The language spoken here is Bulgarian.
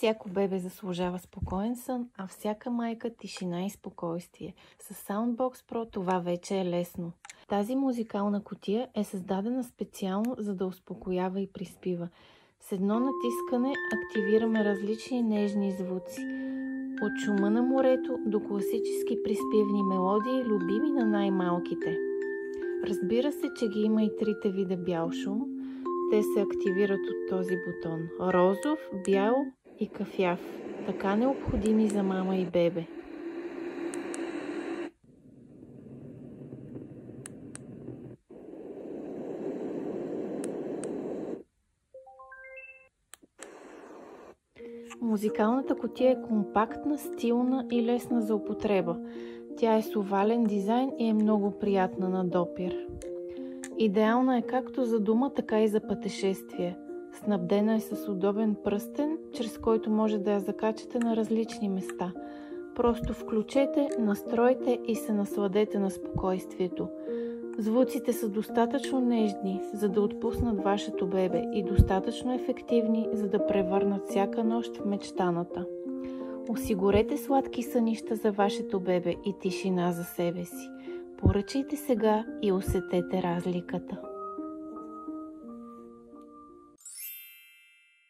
Всяко бебе заслужава спокоен сън, а всяка майка тишина и спокойствие. С Soundbox Pro това вече е лесно. Тази музикална кутия е създадена специално, за да успокоява и приспива. С едно натискане активираме различни нежни звуци. От шума на морето до класически приспивни мелодии, любими на най-малките. Разбира се, че ги има и трите вида бял шум. Те се активират от този бутон. Розов, бял и кафяв. Така необходими за мама и бебе. Музикалната кутия е компактна, стилна и лесна за употреба. Тя е с овален дизайн и е много приятна на допир. Идеална е както за дома, така и за пътешествие. Снабдена е с удобен пръстен, чрез който може да я закачате на различни места. Просто включете, настройте и се насладете на спокойствието. Звуците са достатъчно нежни, за да отпуснат вашето бебе и достатъчно ефективни, за да превърнат всяка нощ в мечтаната. Осигурете сладки сънища за вашето бебе и тишина за себе си. Поръчайте сега и усетете разликата.